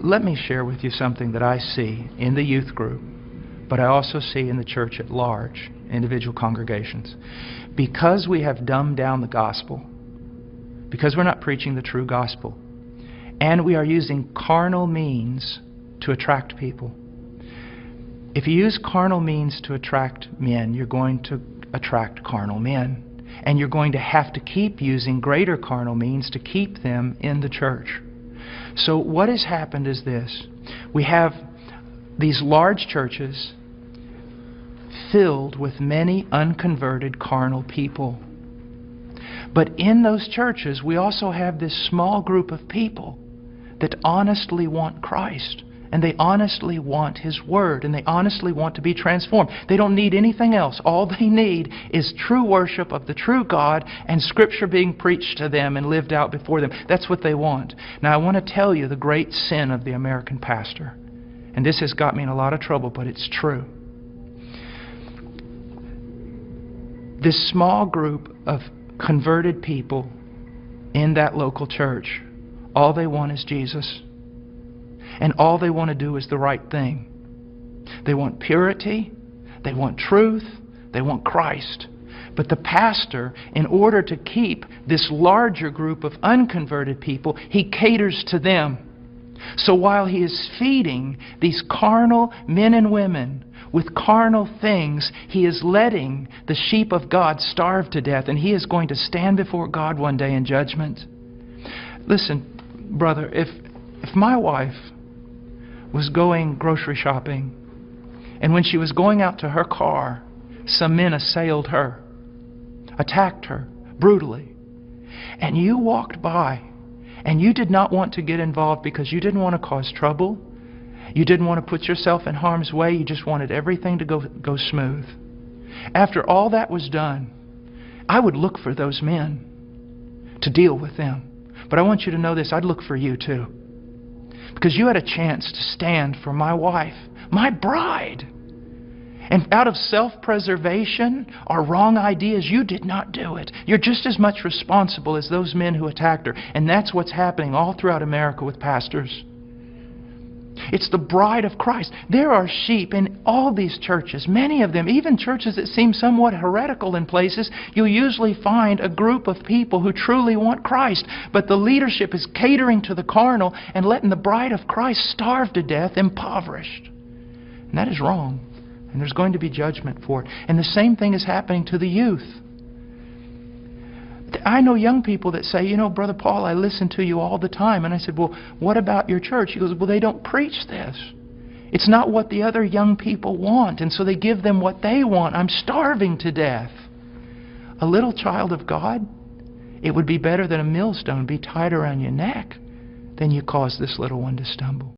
let me share with you something that I see in the youth group, but I also see in the church at large, individual congregations. Because we have dumbed down the gospel, because we're not preaching the true gospel, and we are using carnal means to attract people. If you use carnal means to attract men, you're going to attract carnal men. And you're going to have to keep using greater carnal means to keep them in the church. So what has happened is this. We have these large churches filled with many unconverted carnal people. But in those churches, we also have this small group of people that honestly want Christ. And they honestly want His Word. And they honestly want to be transformed. They don't need anything else. All they need is true worship of the true God and Scripture being preached to them and lived out before them. That's what they want. Now I want to tell you the great sin of the American pastor. And this has got me in a lot of trouble, but it's true. This small group of converted people in that local church, all they want is Jesus. And all they want to do is the right thing. They want purity, they want truth, they want Christ. But the pastor, in order to keep this larger group of unconverted people, he caters to them. So while he is feeding these carnal men and women with carnal things, he is letting the sheep of God starve to death, and he is going to stand before God one day in judgment. Listen, brother, if my wife was going grocery shopping, and when she was going out to her car, some men assailed her, attacked her brutally, and you walked by, and you did not want to get involved because you didn't want to cause trouble, you didn't want to put yourself in harm's way, you just wanted everything to go smooth. After all that was done, I would look for those men to deal with them. But I want you to know this, I'd look for you too. Because you had a chance to stand for my wife, my bride. And out of self-preservation or wrong ideas, you did not do it. You're just as much responsible as those men who attacked her. And that's what's happening all throughout America with pastors. It's the bride of Christ. There are sheep in all these churches, many of them, even churches that seem somewhat heretical in places. You'll usually find a group of people who truly want Christ, but the leadership is catering to the carnal and letting the bride of Christ starve to death, impoverished. And that is wrong. And there's going to be judgment for it. And the same thing is happening to the youth. I know young people that say, you know, Brother Paul, I listen to you all the time. And I said, well, what about your church? He goes, well, they don't preach this. It's not what the other young people want. And so they give them what they want. I'm starving to death. A little child of God, it would be better that a millstone be tied around your neck than you cause this little one to stumble.